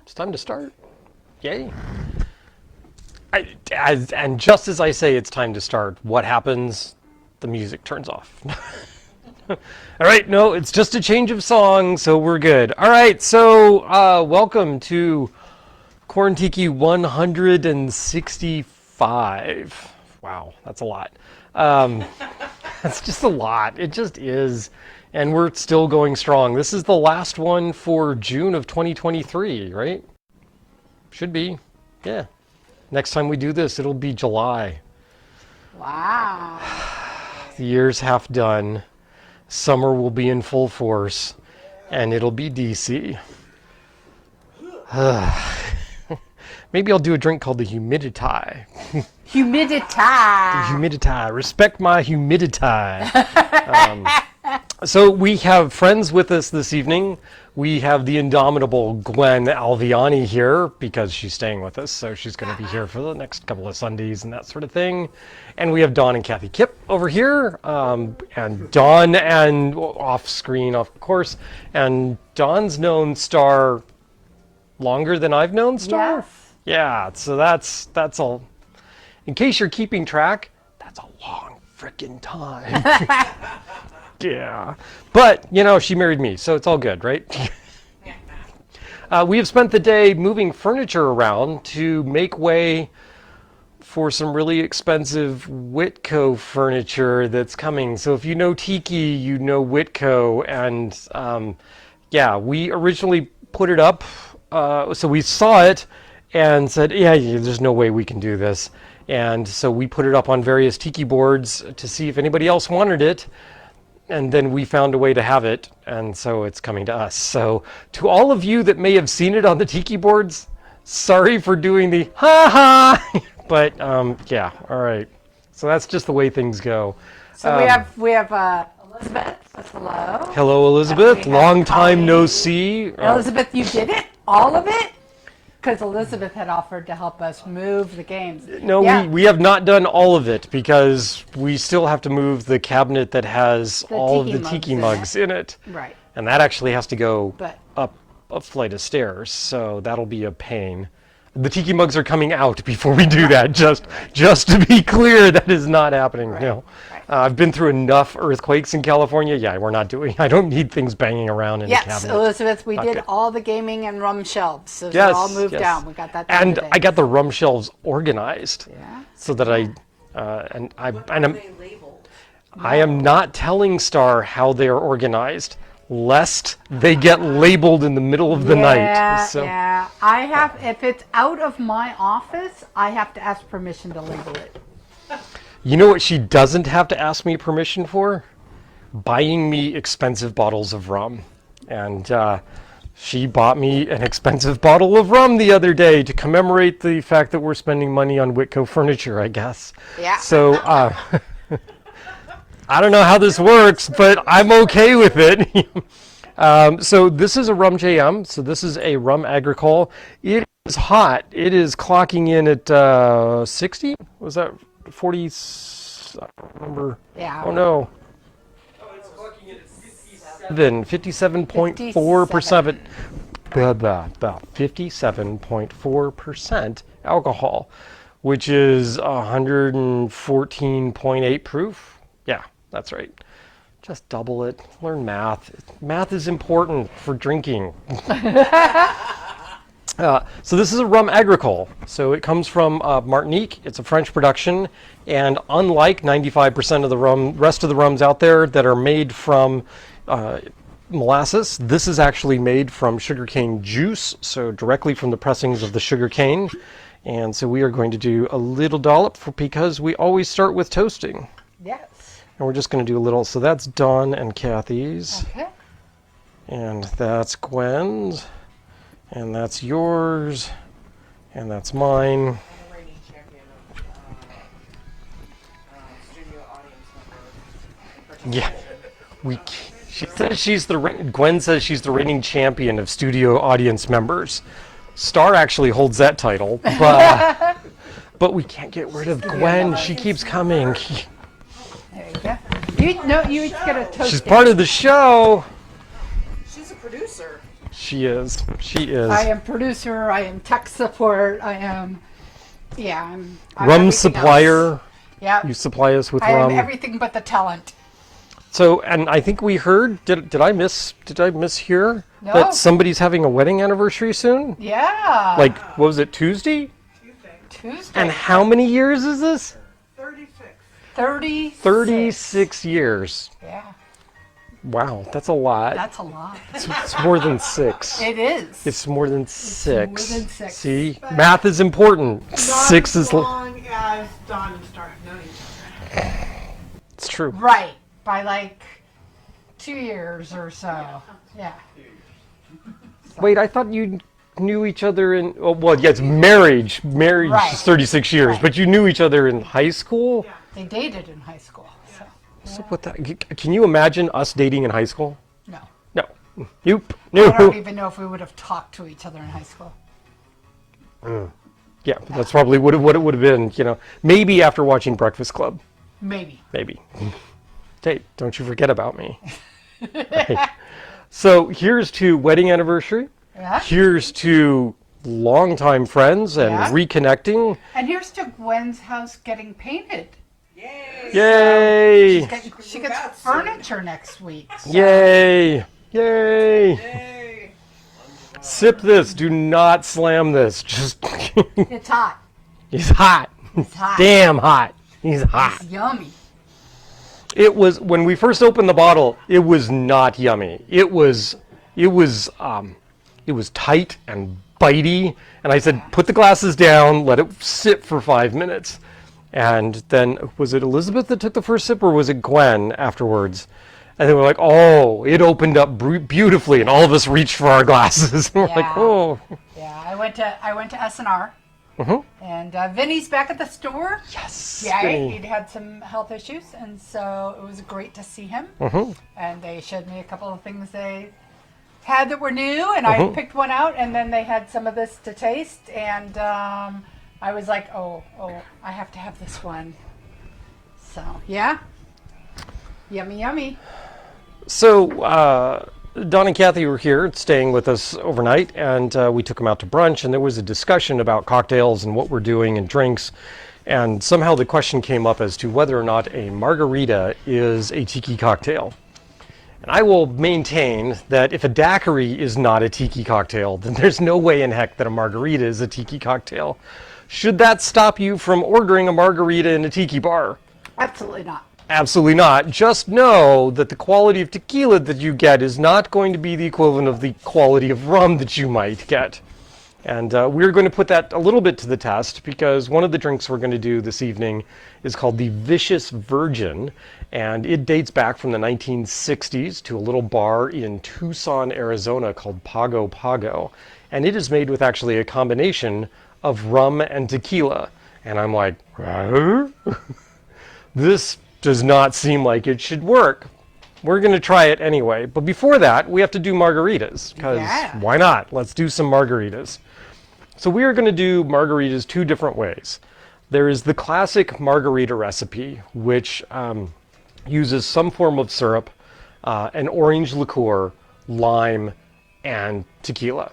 It's time to start. Yay. And just as I say it's time to start, what happens? The music turns off. All right, no, it's just a change of song, so we're good. All right, so welcome to Quarantiki 165. Wow, that's a lot. That's just a lot. It just is. And we're still going strong. This is the last one for June of 2023, right? Should be. Yeah. Next time we do this, it'll be July. Wow. The year's half done. Summer will be in full force. And it'll be DC. Maybe I'll do a drink called the Humidity. Humidity. Respect my humidity. So we have friends with us this evening. We have the indomitable Gwen Alviani here because she's staying with us, so she's going to be here for the next couple of Sundays and that sort of thing. And we have Dawn and Cathy Kipp over here, and Dawn and off screen, of course. And Dawn's known Star longer than I've known Star. Yes. Yeah. So that's all. In case you're keeping track, that's a long frickin' time. Yeah, but, you know, she married me, so it's all good, right? We have spent the day moving furniture around to make way for some really expensive Whitco furniture that's coming. So if you know Tiki, you know Whitco, and yeah, we originally put it up, so we saw it and said, yeah, there's no way we can do this. And so we put it up on various Tiki boards to see if anybody else wanted it. And then we found a way to have it, and so it's coming to us. So to all of you that may have seen it on the Tiki boards, sorry for doing the ha-ha, but yeah, all right. So that's just the way things go. So we have Elizabeth. Says hello. Hello, Elizabeth. Long time no see. Elizabeth, you did it? All of it? Because Elizabeth had offered to help us move the games. No, yeah. we have not done all of it because we still have to move the cabinet that has all of the Tiki mugs in it. Right. And that actually has to go up a flight of stairs, so that'll be a pain. The Tiki mugs are coming out before we do that, just to be clear, that is not happening. Right. No. Right. I've been through enough earthquakes in California. Yeah, I don't need things banging around in a cabinet. Yes, Elizabeth, we did all the gaming and Rhum shelves. So they're all moved down. We got that done And today. I got the Rhum shelves organized. Yeah. So that I am not telling Star how they're organized, lest they get labeled in the middle of the night. So. Yeah, if it's out of my office, I have to ask permission to label it. You know what she doesn't have to ask me permission for? Buying me expensive bottles of rum. And she bought me an expensive bottle of rum the other day to commemorate the fact that we're spending money on Whitco furniture, I guess. Yeah. So I don't know how this works, but I'm okay with it. So this is a Rhum JM. So this is a Rhum Agricole. It is hot. It is clocking in at 60? Was that 40? I don't remember. Yeah. Oh no. Oh, it's clocking in at 57.4%. 57.4% alcohol, which is 114.8 proof. Yeah, that's right. Just double it. Learn math. Math is important for drinking. So this is a Rhum Agricole. So it comes from Martinique. It's a French production. And unlike 95% of the rest of the rums out there that are made from molasses, this is actually made from sugarcane juice. So directly from the pressings of the sugarcane. And so we are going to do a little dollop because we always start with toasting. Yes. And we're just going to do a little. So that's Dawn and Cathy's. Okay. And that's Gwen's. And that's yours, and that's mine. I'm the reigning champion of studio audience members. Yeah, she says Gwen says she's the reigning champion of studio audience members. Star actually holds that title, but we can't get rid of Gwen. She keeps coming. There you go. You each get a toast. She's part of the show. She's a producer. She is. She is. I am producer. I am tech support. I am, yeah, I'm Rum everything supplier. else. Yeah, You supply us with I am rum. everything but the talent. So, and I think we heard. Did I mishear No. that somebody's having a wedding anniversary soon? Yeah. Like, what was it, Tuesday? Tuesday. Tuesday. And how many years is this? 36. 36. 36 years. Yeah, Wow, that's a lot. that's a lot. It's more than 6. It is. It's more than 6. more than 6. See, math is important. Not 6 as is. long as Dawn and Star have known each other. It's true. Right. By like 2 years or so. Yeah. Wait, I thought you knew each other in. Oh, well, yes, marriage. Marriage Right. is 36 years, Right. but you knew each other in high school. Yeah. They dated in high school. So, So what can you imagine us dating in high school? no. No. Nope. I don't No. even know if we would have talked to each other in high school. Yeah, that's probably what it would have been. Maybe after watching Breakfast Club. Maybe. Maybe. Hey, don't you forget about me. Right. So here's to wedding anniversary. Yeah. Here's to longtime friends and Yeah. reconnecting. And here's to Gwen's house getting painted. Yay! Yay! She Move gets out soon. furniture next week. So. Yay! Yay! Yay! Sip this. Do not slam this. Just It's hot. he's hot. It's hot. Damn hot. He's hot. It's yummy. It was when we first opened the bottle. It was not yummy. It was tight and bitey. And I said, put the glasses down. Let it sit for 5 minutes. And then was it Elizabeth that took the first sip, or was it Gwen afterwards? And they were like, "Oh, it opened up beautifully," and all of us reached for our glasses. And we're like, Yeah. "Oh, Yeah, I went to S&R. Mhm. And Vinny's back at the store. yes." Yeah, Vinny." he'd had some health issues, and so it was great to see him. Mhm. And they showed me a couple of things they had that were new, and I picked one out, and then they had some of this to taste, and I was like, oh, I have to have this one. So, yeah. Yummy, yummy. So Don and Cathy were here, staying with us overnight, and we took them out to brunch, and there was a discussion about cocktails and what we're doing and drinks. And somehow the question came up as to whether or not a margarita is a tiki cocktail. And I will maintain that if a daiquiri is not a tiki cocktail, then there's no way in heck that a margarita is a tiki cocktail. Should that stop you from ordering a margarita in a tiki bar? Absolutely not. Absolutely not. Just know that the quality of tequila that you get is not going to be the equivalent of the quality of rum that you might get. And we're going to put that a little bit to the test, because one of the drinks we're going to do this evening is called the Vicious Virgin, and it dates back from the 1960s to a little bar in Tucson, Arizona called Pago Pago. And it is made with actually a combination of rum and tequila. And I'm like, this does not seem like it should work. We're going to try it anyway. But before that, we have to do margaritas, because Yeah. why not? Let's do some margaritas. So we are going to do margaritas 2 different ways. There is the classic margarita recipe, which uses some form of syrup, an orange liqueur, lime, and tequila.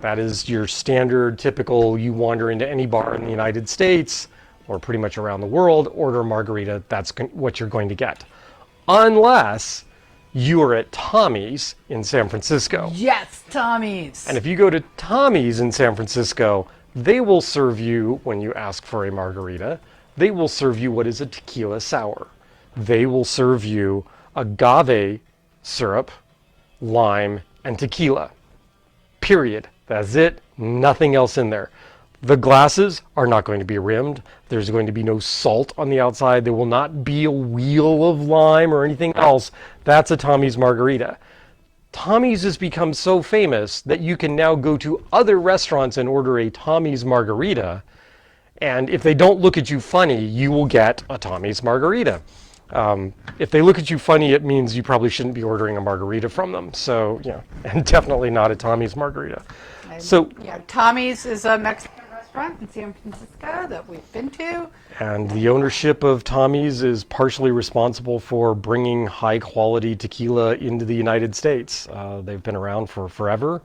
That is your standard, typical, you wander into any bar in the United States, or pretty much around the world, order a margarita, that's what you're going to get. Unless you are at Tommy's in San Francisco. Yes, Tommy's. And if you go to Tommy's in San Francisco, they will serve you, when you ask for a margarita, they will serve you what is a tequila sour. They will serve you agave syrup, lime, and tequila. Period. That's it. Nothing else in there. The glasses are not going to be rimmed. There's going to be no salt on the outside. There will not be a wheel of lime or anything else. That's a Tommy's margarita. Tommy's has become so famous that you can now go to other restaurants and order a Tommy's margarita. And if they don't look at you funny, you will get a Tommy's margarita. If they look at you funny, it means you probably shouldn't be ordering a margarita from them. So, and definitely not a Tommy's margarita. So, Yeah, Tommy's is a Mexican restaurant restaurant in San Francisco that we've been to. And the ownership of Tommy's is partially responsible for bringing high quality tequila into the United States. They've been around for forever.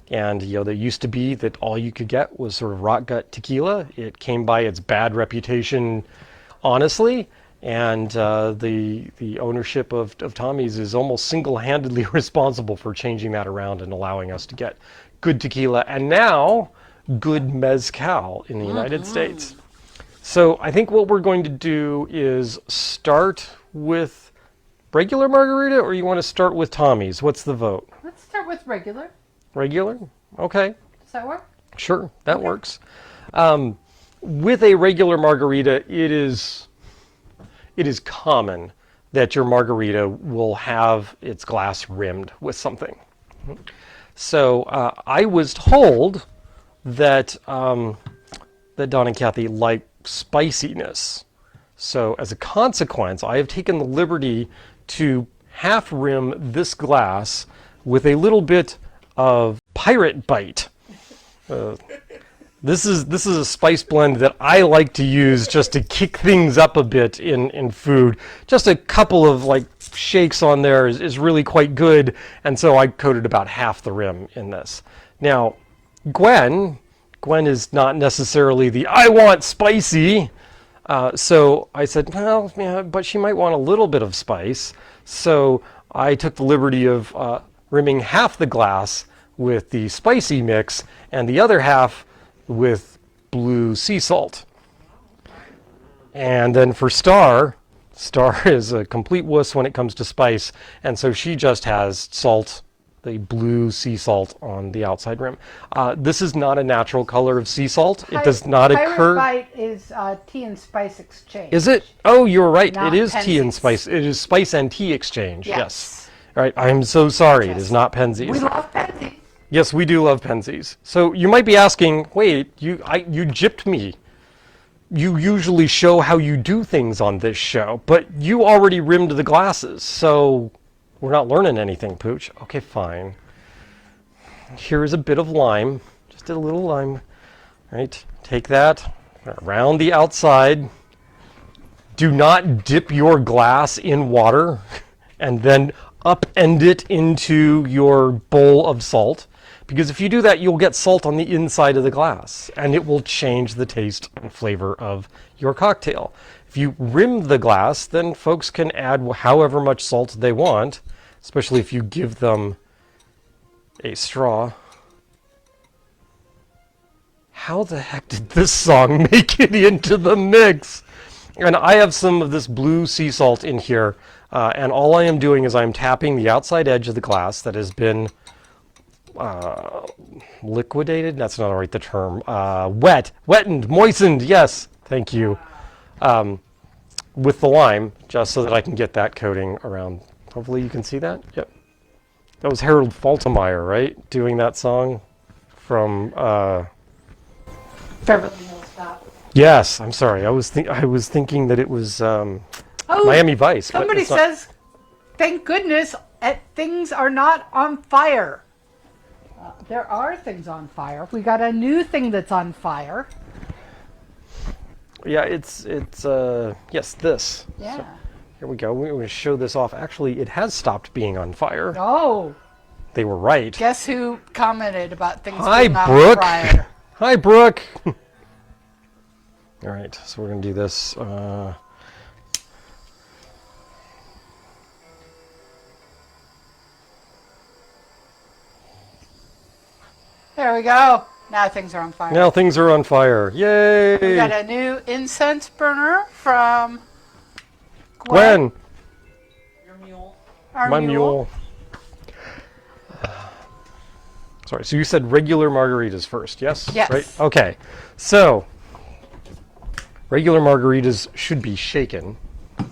And, there used to be that all you could get was sort of rock gut tequila. It came by its bad reputation, honestly. And the ownership of Tommy's is almost single-handedly responsible for changing that around and allowing us to get good tequila. And now, good mezcal in the United States. So I think what we're going to do is start with regular margarita, or you want to start with Tommy's? What's the vote? Let's start with regular. Regular? Okay. Does that work? Sure, that works. With a regular margarita, it is common that your margarita will have its glass rimmed with something. So I was told that that Don and Cathy like spiciness. So as a consequence, I have taken the liberty to half rim this glass with a little bit of Pirate Bite. This is a spice blend that I like to use just to kick things up a bit in food. Just a couple of shakes on there is really quite good, and so I coated about half the rim in this. Now, Gwen is not necessarily the I want spicy, so I said, well, yeah, but she might want a little bit of spice. So I took the liberty of rimming half the glass with the spicy mix and the other half with blue sea salt. And then for Star is a complete wuss when it comes to spice, and so she just has salt, the blue sea salt on the outside rim. This is not a natural color of sea salt. It does not occur. Pirate Bite is tea and spice exchange. Is it? Oh, you're right. Not it is tea and Penzies. spice. It is spice and tea exchange. Yes. All right. I'm so sorry. It is not Penzies. We love Penzies. Yes, we do love Penzies. So you might be asking, wait, you gypped me. You usually show how you do things on this show, but you already rimmed the glasses, so we're not learning anything, Pooch. Okay, fine. Here is a bit of lime, just a little lime. Right, take that around the outside. Do not dip your glass in water and then upend it into your bowl of salt. Because if you do that, you'll get salt on the inside of the glass, and it will change the taste and flavor of your cocktail. If you rim the glass, then folks can add however much salt they want, especially if you give them a straw. How the heck did this song make it into the mix? And I have some of this blue sea salt in here, and all I am doing is I'm tapping the outside edge of the glass that has been liquidated. That's not right, the term. Wettened, moistened. Yes, thank you. With the lime, just so that I can get that coating around. Hopefully you can see that. Yep. That was Harold Faltermeyer, right? Doing that song from Beverly Hills Cop. Yes, I'm sorry. I was thinking that it was Miami Vice. But Somebody it's not. says, thank goodness things are not on fire. There are things on fire. We got a new thing that's on fire. Yeah, it's yes, this. Yeah. So, here we go. We're going to show this off. Actually, it has stopped being on fire. Oh, They were right. guess who commented about things Hi, being on Brooke. fire? Hi, Brooke. All right, so we're going to do this. There we go. Now things are on fire. Now things are on fire. Yay! We got a new incense burner from Gwen, Your mule. our my mule. Sorry, so you said regular margaritas first, yes? Yes. Right? Okay. So, regular margaritas should be shaken.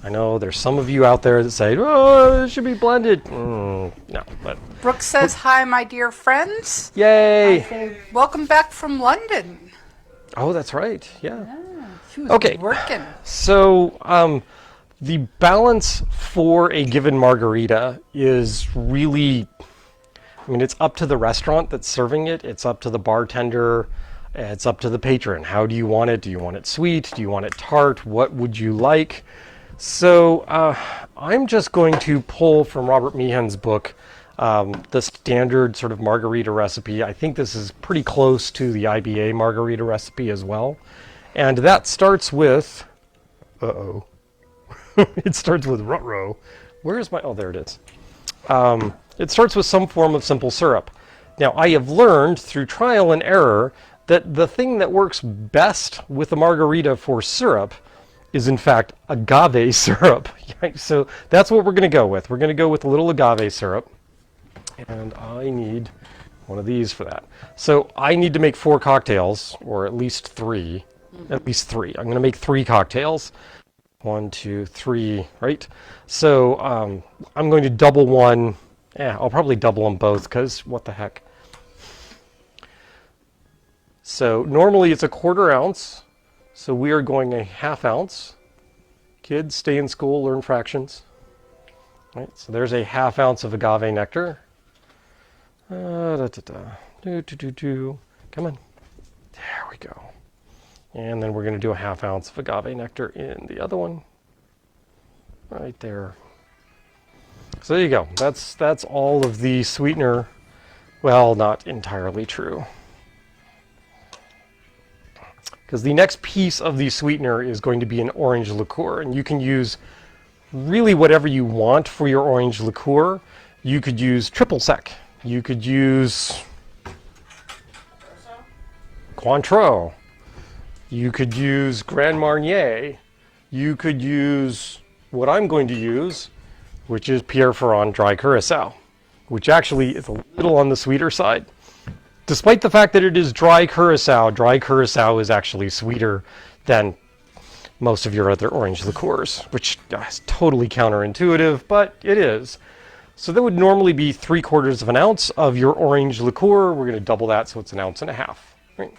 I know there's some of you out there that say, oh, it should be blended. No, but Brooke says, hi, my dear friends. yay! I say, welcome back from London. Oh, that's right. Yeah. She was Okay. working. So, the balance for a given margarita is really, I mean, it's up to the restaurant that's serving it. It's up to the bartender. It's up to the patron. How do you want it? Do you want it sweet? Do you want it tart? What would you like? So I'm just going to pull from Robert Meehan's book the standard sort of margarita recipe. I think this is pretty close to the IBA margarita recipe as well. And that starts with, it starts with ruh-roh. Where is my, oh, there it is. It starts with some form of simple syrup. Now, I have learned through trial and error that the thing that works best with a margarita for syrup is in fact agave syrup. So that's what we're going to go with. We're going to go with a little agave syrup. And I need one of these for that. So I need to make 4 cocktails, or at least 3. At least 3. I'm going to make 3 cocktails. 1, 2, 3, right? So I'm going to double one. I'll probably double them both because what the heck. So normally it's a 1/4 ounce. So we are going a 1/2 ounce. Kids, stay in school, learn fractions. Right, so there's a 1/2 ounce of agave nectar. Come on. There we go. And then we're going to do a 1/2 ounce of agave nectar in the other one. Right there. So there you go. That's all of the sweetener. Well, not entirely true. Because the next piece of the sweetener is going to be an orange liqueur. And you can use really whatever you want for your orange liqueur. You could use triple sec. You could use Cointreau. You could use Grand Marnier. You could use what I'm going to use, which is Pierre Ferrand Dry Curacao, which actually is a little on the sweeter side. Despite the fact that it is dry Curacao is actually sweeter than most of your other orange liqueurs, which is totally counterintuitive, but it is. So that would normally be 3/4 ounce of your orange liqueur. We're going to double that, so it's 1.5 ounces. Right?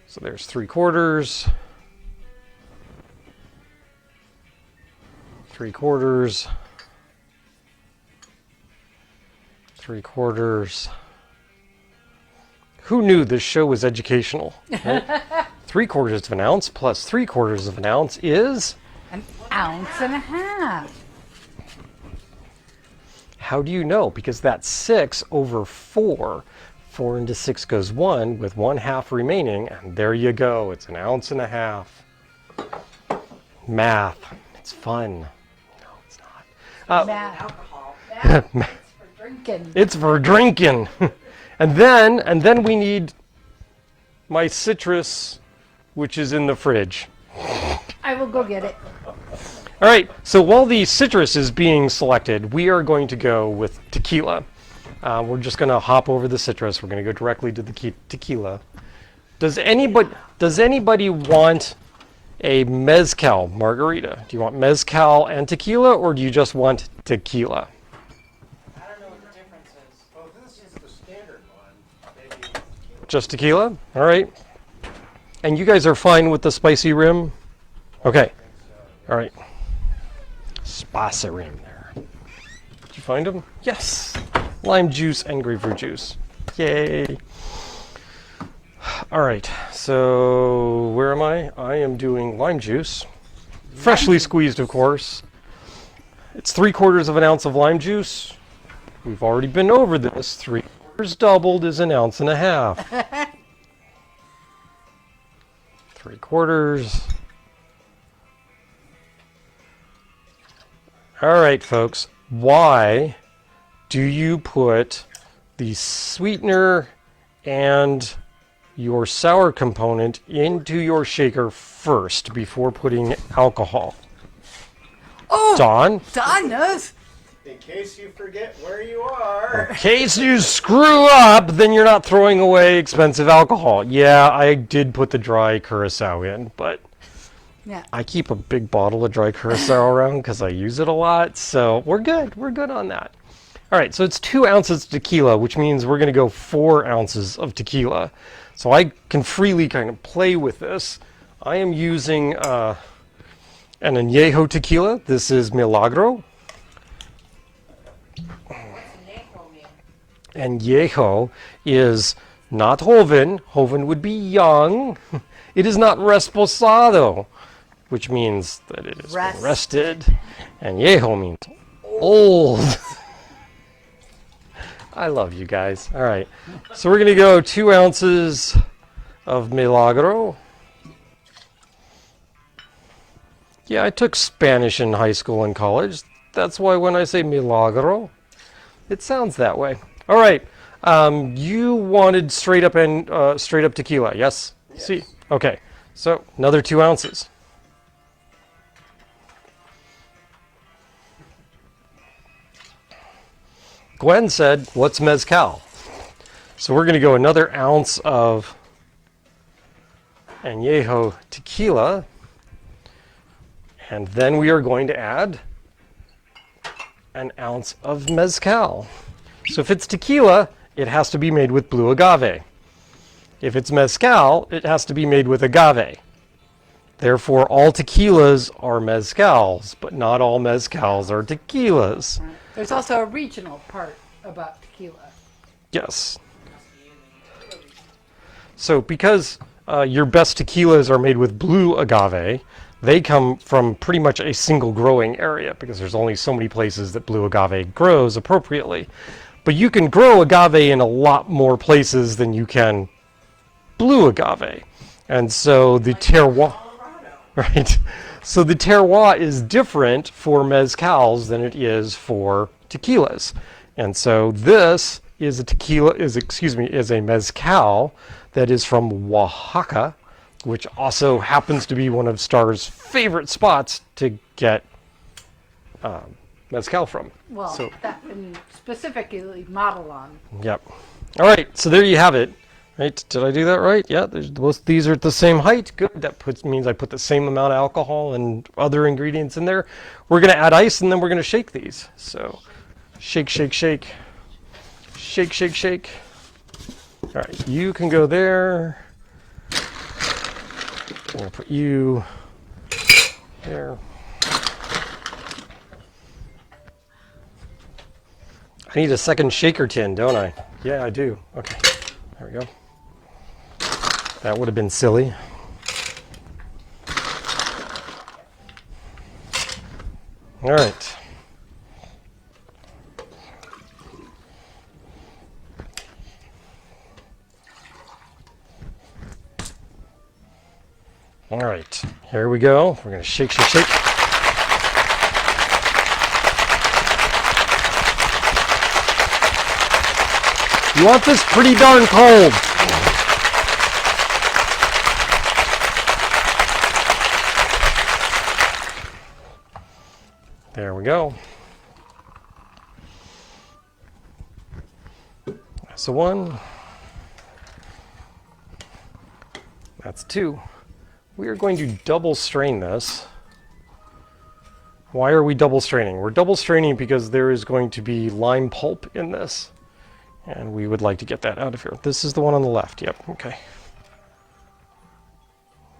So there's 3/4. 3/4. 3/4. Who knew this show was educational? Right? 3/4 ounce plus 3/4 ounce is 1.5 ounces. How do you know? Because that's 6 over 4. 4 into 6 goes 1, with 1/2 remaining, and there you go. It's 1.5 ounces. Math. It's fun. No, it's not. Alcohol. It's for drinking. It's for drinking. and then we need my citrus, which is in the fridge. I will go get it. All right, so while the citrus is being selected, we are going to go with tequila. We're just going to hop over the citrus. We're going to go directly to the tequila. Does anybody want a mezcal margarita? Do you want mezcal and tequila, or do you just want tequila? I don't know what the difference is. Well, this is the standard one. Maybe Just tequila? All right. And you guys are fine with the spicy rim? Okay. All right. Spicy rim there. Did you find them? Yes. Lime juice and grapefruit juice. Yay. All right. So where am I? I am doing lime juice. Freshly squeezed, of course. It's 3/4 ounce of lime juice. We've already been over this. 3/4 doubled is 1.5 ounces. 3/4. All right, folks. Why do you put the sweetener and your sour component into your shaker first before putting alcohol? Oh, Dawn? Don knows. in case you forget where you are. In case you screw up, then you're not throwing away expensive alcohol. Yeah, I did put the dry Curacao in, but Yeah. I keep a big bottle of dry Curacao around because I use it a lot, so we're good. We're good on that. All right, so it's 2 ounces of tequila, which means we're going to go 4 ounces of tequila. So I can freely kind of play with this. I am using an añejo tequila. This is Milagro. And Yeho is not Joven. Joven would be young. It is not Resposado, which means that it is Rest. rested. And Yeho means old. I love you guys. All right. So we're going to go 2 ounces of Milagro. Yeah, I took Spanish in high school and college. That's why when I say Milagro, it sounds that way. All right. You wanted straight up tequila, yes? Yes. See. Okay. So another 2 ounces. Gwen said, "What's mezcal?" So we're going to go another ounce of añejo tequila, and then we are going to add an ounce of mezcal. So if it's tequila, it has to be made with blue agave. If it's mezcal, it has to be made with agave. Therefore, all tequilas are mezcals, but not all mezcals are tequilas. There's also a regional part about tequila. Yes. So because your best tequilas are made with blue agave, they come from pretty much a single growing area because there's only so many places that blue agave grows appropriately. But you can grow agave in a lot more places than you can blue agave. And so the terroir, right? So the terroir is different for mezcals than it is for tequilas. And so this is a mezcal that is from Oaxaca, which also happens to be one of Star's favorite spots to get mezcal from. Well, So- that and specifically Modelon. Yep. All right, so there you have it. Right? Did I do that right? Yeah, both these are at the same height. Good. That means I put the same amount of alcohol and other ingredients in there. We're going to add ice, and then we're going to shake these. So shake, shake, shake. Shake, shake, shake. All right, you can go there. I'm going to put you there. I need a second shaker tin, don't I? Yeah, I do. Okay, there we go. That would have been silly. All right. All right, here we go. We're going to shake, shake, shake. You want this pretty darn cold. There we go. That's a 1. That's 2. We are going to double strain this. Why are we double straining? We're double straining because there is going to be lime pulp in this. And we would like to get that out of here. This is the one on the left. Yep, okay.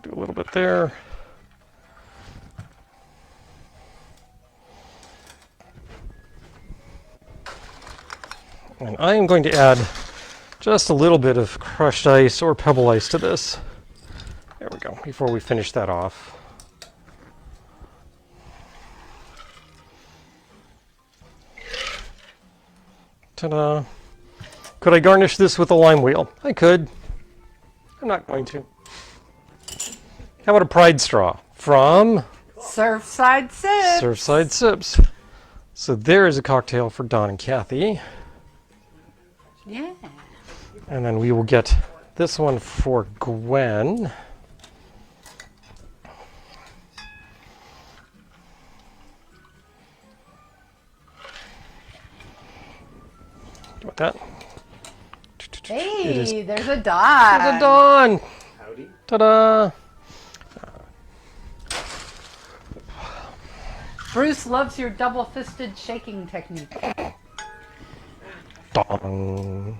Do a little bit there. And I am going to add just a little bit of crushed ice or pebble ice to this. There we go, before we finish that off. Ta-da. Could I garnish this with a lime wheel? I could. I'm not going to. How about a Pride straw from Surfside Sips. Surfside Sips? So there is a cocktail for Don and Cathy. Yeah. And then we will get this one for Gwen. Got that? Hey, there's a dot. There's a Dawn! Howdy. Ta-da! Bruce loves your double-fisted shaking technique. Dong.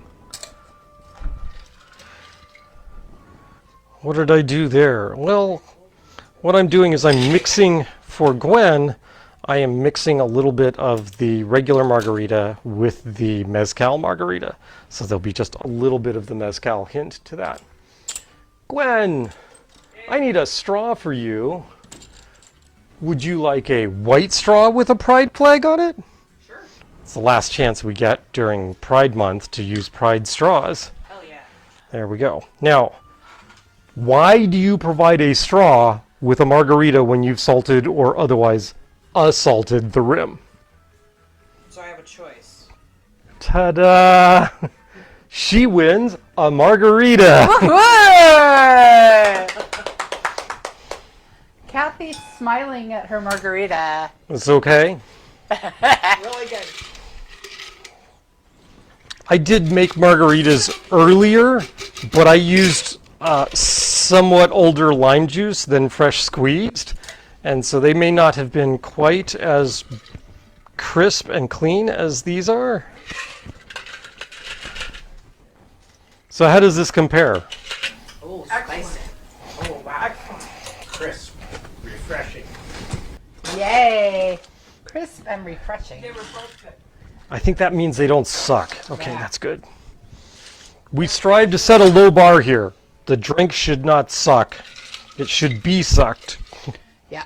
What did I do there? Well, what I'm doing is I'm mixing for Gwen I am mixing a little bit of the regular margarita with the mezcal margarita. So there'll be just a little bit of the mezcal hint to that. Gwen, I need a straw for you. Would you like a white straw with a pride flag on it? Sure. It's the last chance we get during Pride Month to use pride straws. Hell yeah. There we go. Now, why do you provide a straw with a margarita when you've salted or otherwise assaulted the rim? So I have a choice. Ta-da! She wins a margarita. Cathy's smiling at her margarita. It's okay. Really good. I did make margaritas earlier, but I used somewhat older lime juice than fresh squeezed, and so they may not have been quite as crisp and clean as these are. So how does this compare? Oh, spicy. Oh, wow. Crisp, refreshing. Yay! Crisp and refreshing. They were both good. I think that means they don't suck. Okay, Yeah. that's good. We strive to set a low bar here. The drink should not suck. It should be sucked. Yeah.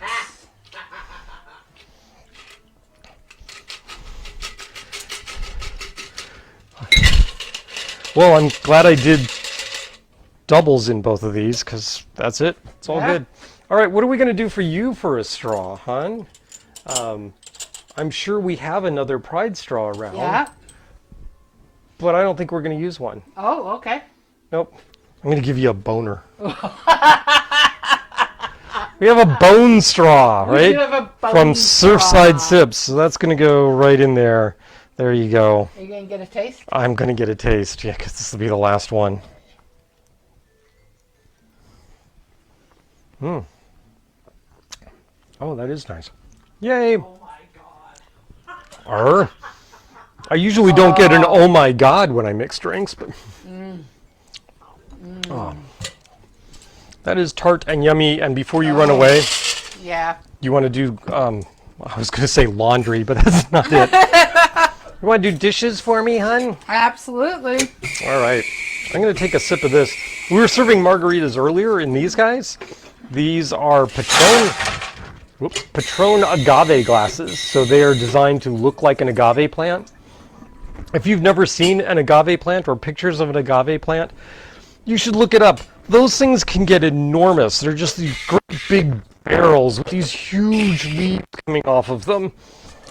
Well, I'm glad I did doubles in both of these, because that's it. It's all Yeah. good. All right, what are we going to do for you for a straw, hon? I'm sure we have another Pride straw around, Yeah. but I don't think we're going to use one. Oh, okay. Nope. I'm going to give you a boner. We have a bone straw, right? You have a bone From Surfside straw. Sips. So that's going to go right in there. There you go. Are you going to get a taste? I'm going to get a taste, yeah, because this will be the last one. Oh, that is nice. Yay. Oh my god. I usually don't get an oh my god when I mix drinks, but Oh. That is tart and yummy. And before you run away, Yeah. you want to do I was going to say laundry, but that's not it. You want to do dishes for me, hun? Absolutely. All right. I'm going to take a sip of this. We were serving margaritas earlier in these guys. These are Patron agave glasses. So they are designed to look like an agave plant. If you've never seen an agave plant or pictures of an agave plant, you should look it up. Those things can get enormous. They're just these great big barrels with these huge leaves coming off of them.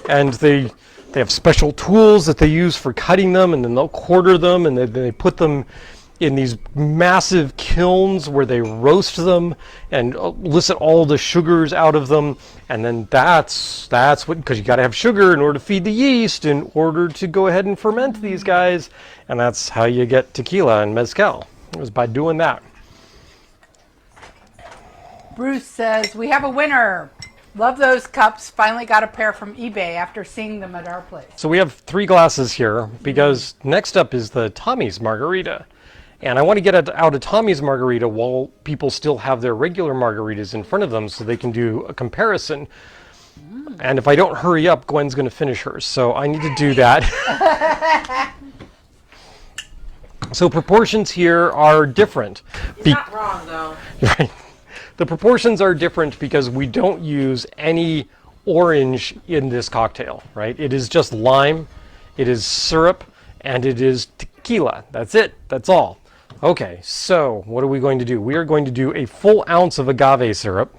And they have special tools that they use for cutting them, and then they'll quarter them, and then they put them in these massive kilns where they roast them and elicit all the sugars out of them. And then that's what, because you got to have sugar in order to feed the yeast in order to go ahead and ferment these guys. And that's how you get tequila and mezcal. It was by doing that. Bruce says, we have a winner. Love those cups. Finally got a pair from eBay after seeing them at our place. So we have 3 glasses here because next up is the Tommy's Margarita. And I want to get out a Tommy's Margarita while people still have their regular margaritas in front of them so they can do a comparison. And if I don't hurry up, Gwen's going to finish hers. So I need to do that. So proportions here are different. He's not wrong, though. Right. The proportions are different because we don't use any orange in this cocktail, right? It is just lime, it is syrup, and it is tequila. That's it. That's all. Okay, so what are we going to do? We are going to do a full ounce of agave syrup.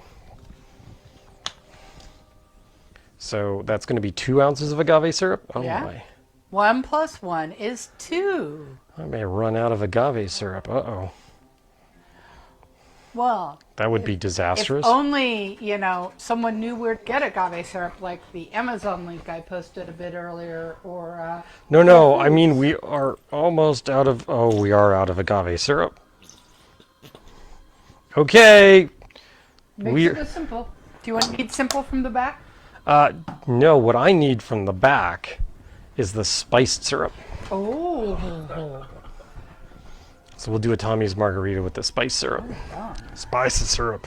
So that's going to be 2 ounces of agave syrup. Oh Yeah. my. 1 + 1 is 2. I may run out of agave syrup. Uh-oh. Well, That would be if disastrous. only, someone knew where to get agave syrup, like the Amazon link I posted a bit earlier, or... No, I mean, we are almost out of... Oh, we are out of agave syrup. Okay. Makes it as simple. Do you need simple from the back? No, what I need from the back is the spiced syrup. Oh. So we'll do a Tommy's Margarita with the spiced syrup. Spiced syrup.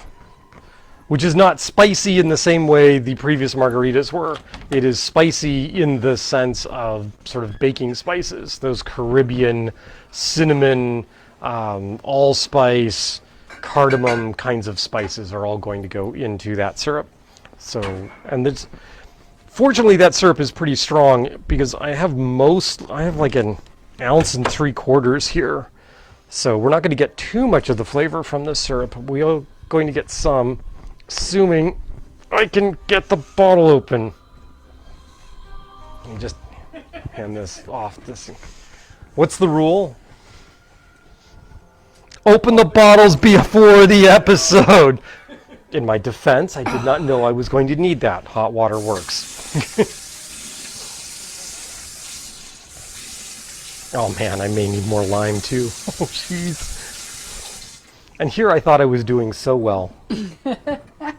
which is not spicy in the same way the previous margaritas were. It is spicy in the sense of sort of baking spices, those Caribbean cinnamon, allspice, cardamom kinds of spices are all going to go into that syrup. So, and this, fortunately that syrup is pretty strong because I have like an 1.75 ounces here. So we're not going to get too much of the flavor from this syrup. We are going to get some, assuming I can get the bottle open. Let me just hand this off. What's the rule? Open the bottles before the episode. In my defense, I did not know I was going to need that. Hot water works. Oh man, I may need more lime too. Oh jeez. And here I thought I was doing so well. That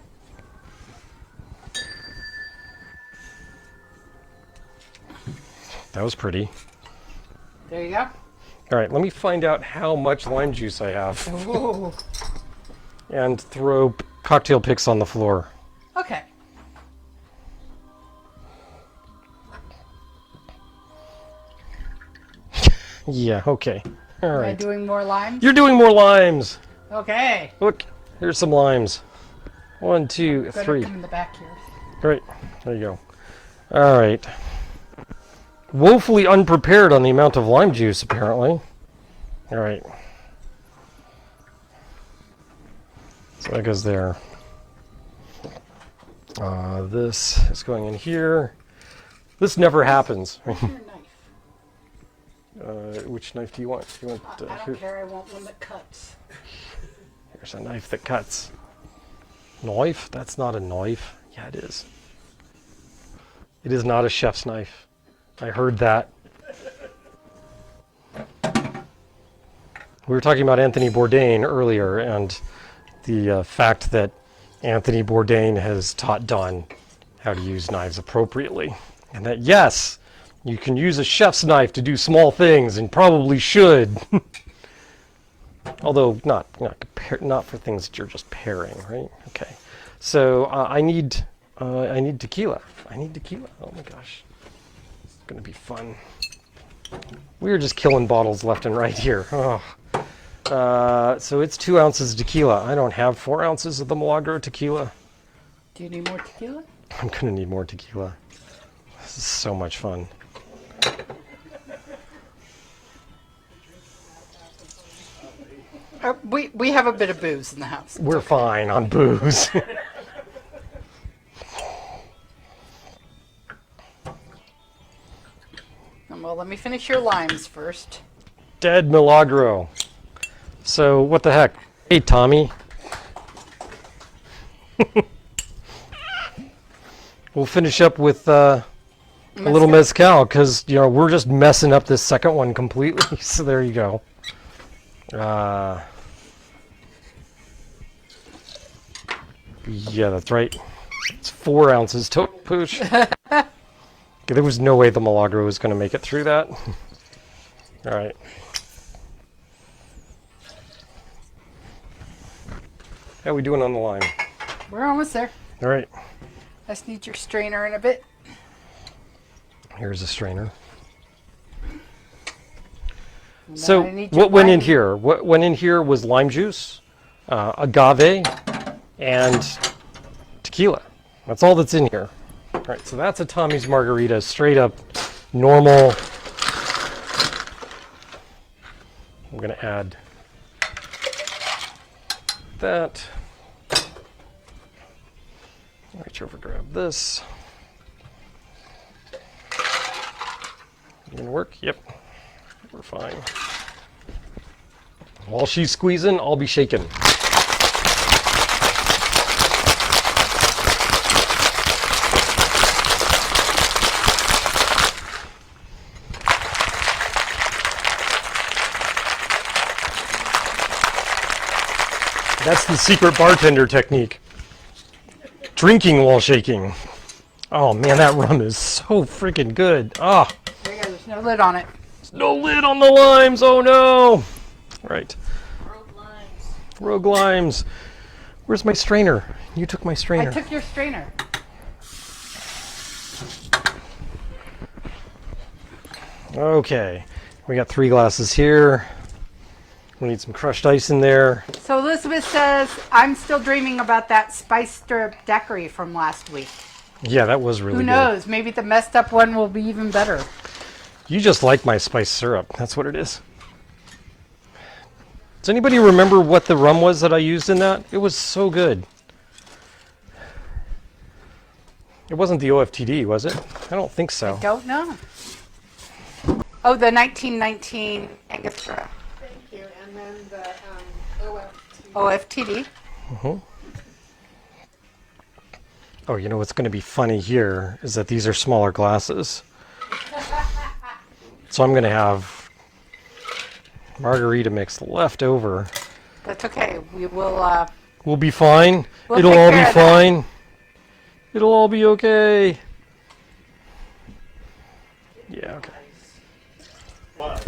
was pretty. There you go. All right, let me find out how much lime juice I have. Ooh. And throw cocktail picks on the floor. Okay. Yeah, okay. All Am I right. doing more limes? You're doing more limes. Okay. Look, here's some limes. 1, 2, Better 3. come in the back here. Great. There you go. All right. Woefully unprepared on the amount of lime juice, apparently. All right. So that goes there. This is going in here. This never happens. Where's your knife? Which knife do you want? Do you want I here? don't care. I want one that cuts. Here's a knife that cuts. Knife? That's not a knife. Yeah, it is. It is not a chef's knife. I heard that. We were talking about Anthony Bourdain earlier, and the fact that Anthony Bourdain has taught Don how to use knives appropriately. And that, yes, you can use a chef's knife to do small things, and probably should. Although not for things that you're just pairing, right? Okay. So I need tequila. I need tequila. Oh my gosh, it's gonna be fun. We are just killing bottles left and right here. Oh. So it's 2 ounces of tequila. I don't have 4 ounces of the Milagro tequila. Do you need more tequila? I'm gonna need more tequila. This is so much fun. We have a bit of booze in the house. We're fine on booze. Well, let me finish your limes first. Dead Milagro. So what the heck? Hey, Tommy. We'll finish up with a little mezcal because we're just messing up this second one completely. So there you go. Yeah, that's right. It's 4 ounces total, Pooch. Okay, there was no way the Milagro was going to make it through that. All right. How are we doing on the lime? We're almost there. All right. I just need your strainer in a bit. Here's a strainer. And So then I need your what went in lime. here? What went in here was lime juice, agave, and tequila. That's all that's in here. All right, so that's a Tommy's Margarita, straight up normal. I'm gonna add that. Reach over, grab this. Gonna work? Yep. We're fine. While she's squeezing, I'll be shaking. That's the secret bartender technique. Drinking while shaking. Oh man, that rum is so freaking good. Ah, There you go. There's no lid on it. no lid on the limes. Oh no. Right. Rogue limes. Rogue limes. Where's my strainer? You took my I strainer. took your strainer. Okay, we got 3 glasses here. We need some crushed ice in there. So Elizabeth says, I'm still dreaming about that spice syrup daiquiri from last week. Yeah, that was really Who good. knows? Maybe the messed up one will be even better. You just like my spice syrup. That's what it is. Does anybody remember what the rum was that I used in that? It was so good. It wasn't the OFTD, was it? I don't think so. Don't know. Oh, the 1919 Angostura. Thank you. And then the OFTD. OFT. Oh, you know what's going to be funny here is that these are smaller glasses. So I'm going to have margarita mix left over. That's okay. We will. We'll be fine. We'll It'll take all care be of that. fine. It'll all be okay. Yeah, okay. What?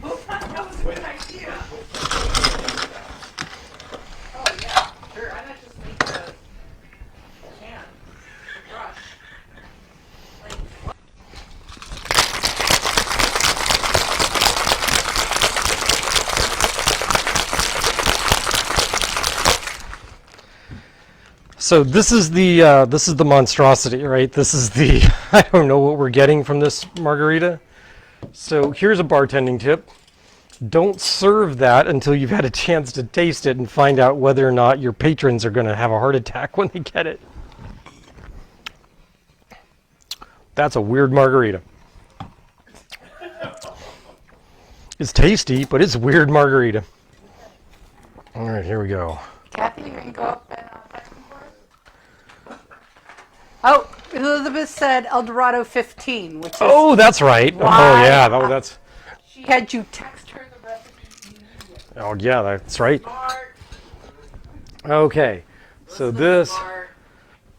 Who thought that was a good idea? Oh yeah, sure. I not just make the can, the brush. Like, So this is the monstrosity, right? This is the I don't know what we're getting from this margarita. So here's a bartending tip. Don't serve that until you've had a chance to taste it and find out whether or not your patrons are going to have a heart attack when they get it. That's a weird margarita. It's tasty, but it's weird margarita. All right, here we go. Cathy, you can go up and fetch them for us. Oh, Elizabeth said El Dorado 15, which is Oh, that's right. Oh, Why? yeah. That's. she had you text her the recipe. Oh, yeah. That's right. smart. Okay. So this Smart.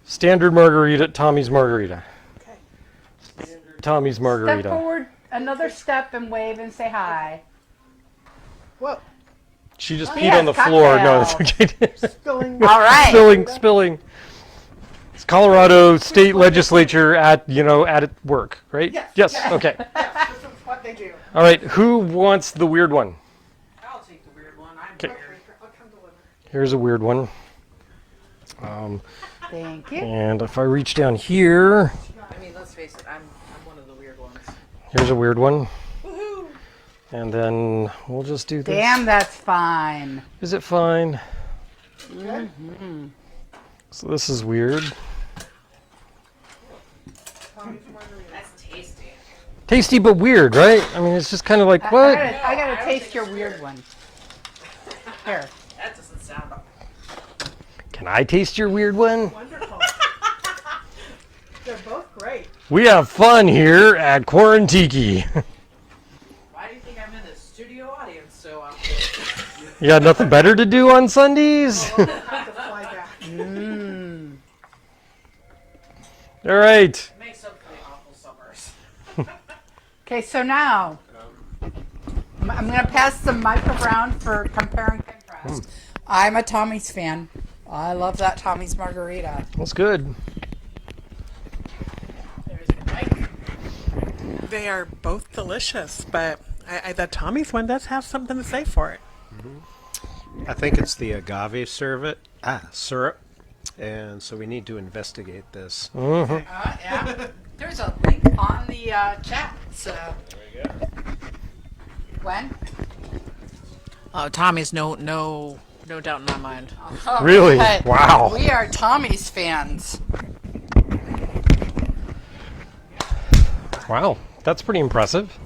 standard margarita, Tommy's margarita. Okay. Standard Tommy's Step margarita. forward another step and wave and say hi. Whoa. She just Oh, peed yes, on the floor. No, cocktail. that's okay. Spilling. All right. Spilling. It's Colorado State Legislature at at work, right? Yes. Okay. Yes, this is what they do. All right. Who wants the weird one? I'll take the weird one. I'm Okay. weird. I'll come deliver. Here's a weird one. Thank you. And if I reach down here, I mean, let's face it. I'm one of the weird ones. here's a weird one. Woohoo! And then we'll just do this. Damn, that's fine. Is it fine? Okay. So this is weird. Tommy's margarita. That's tasty. Tasty but weird, right? I mean, it's just kind of like, I what? gotta taste your weird one. Here. That doesn't sound. Can I taste your weird one? Wonderful. They're both great. We have fun here at Quarantiki. Why do you think I'm in the studio audience so often? You got nothing better to do on Sundays? Have to fly back. All right. It makes up for the awful summers. Okay, so now I'm gonna pass the mic around for compare and contrast. I'm a Tommy's fan. I love that Tommy's margarita. That's good. There's the mic. They are both delicious, but the Tommy's one does have something to say for it. I think it's the agave syrup, and so we need to investigate this. Yeah. There's a link on the chat. So. Gwen? Oh, Tommy's no doubt in my mind. Really? Okay. Wow. We are Tommy's fans. Wow. That's pretty impressive.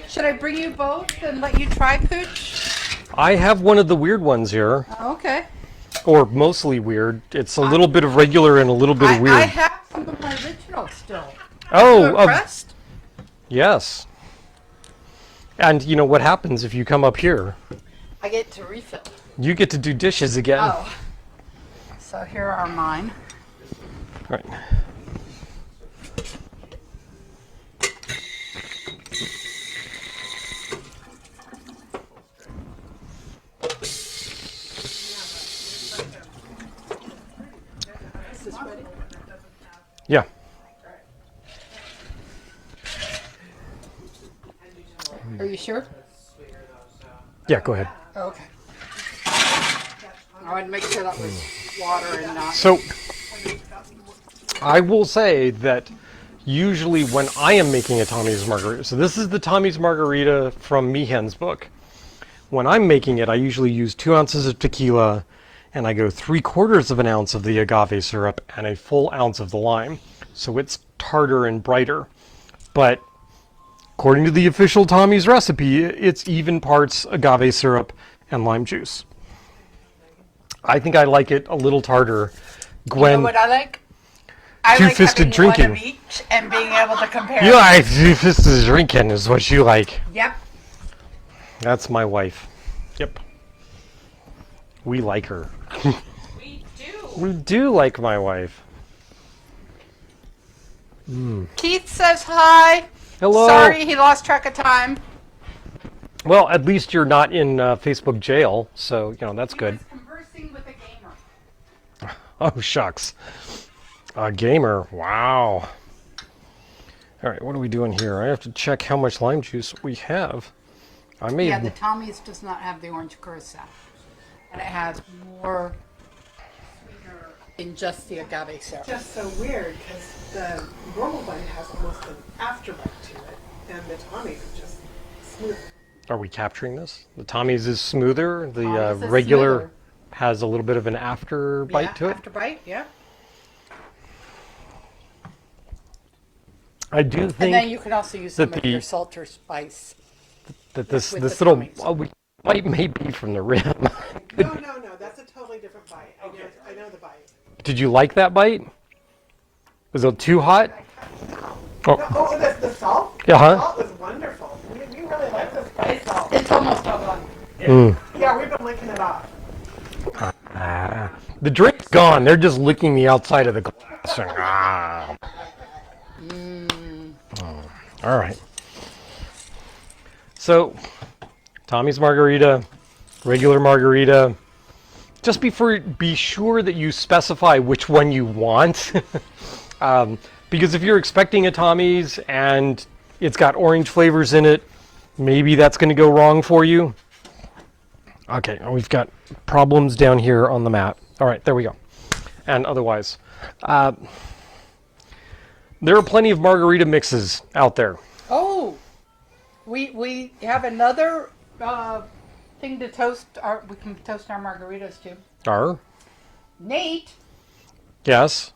Should I bring you both and let you try Pooch? I have one of the weird ones here, Okay. or mostly weird. It's a little bit of regular and a little bit of weird. I have some of my original still. Oh, You impressed? yes. And you know what happens if you come up here? I get to refill. You get to do dishes again. Oh. So here are mine. Right. Yeah. Are you sure? Yeah, go ahead. Oh, okay. I wanted to make sure that was water and not. So, I will say that usually when I am making a Tommy's Margarita, so this is the Tommy's Margarita from Meehan's book. When I'm making it, I usually use 2 ounces of tequila, and I go 3/4 of an ounce of the agave syrup and a full ounce of the lime. So it's tartar and brighter. But according to the official Tommy's recipe, it's even parts agave syrup and lime juice. I think I like it a little tartar. Gwen, You know what I like? I like two-fisted having one drinking. of each and being able to compare. you like two-fisted drinking is what you like. Yep. That's my wife. Yep. We like her. We do. We do like my wife. Keith says hi. Hello. Sorry, he lost track of time. Well, at least you're not in Facebook jail, so, that's good. He was conversing with a gamer. Oh, shucks. A gamer. Wow. All right, what are we doing here? I have to check how much lime juice we have. I may Yeah, the Tommy's does not have the orange curacao. And it has more sweetener in just the agave syrup. Just so weird because the normal one has almost an afterbite to it, and the Tommy's is just smooth. Are we capturing this? The Tommy's is smoother. The Tommy's is regular smoother. has a little bit of an after bite Yeah, to it. after bite, yeah. I do And then think you can also use some that of your salt or spice. that this with this the little Tommy's. bite may be from the rim. No, that's a totally different bite. I know the bite. Did you like that bite? Was it too hot? Oh, the salt? Yeah, huh? The salt was wonderful. We really like the spice salt. It's almost all gone. Yeah, we've been licking it off. The drink's gone. They're just licking the outside of the glass. Ah. Oh, all right. So, Tommy's Margarita, regular margarita. Just be sure that you specify which one you want. Because if you're expecting a Tommy's and it's got orange flavors in it, maybe that's going to go wrong for you. Okay, we've got problems down here on the map. All right, there we go. And otherwise, there are plenty of margarita mixes out there. Oh, we have another thing to toast. We can toast our margaritas to. Are? Nate, Yes.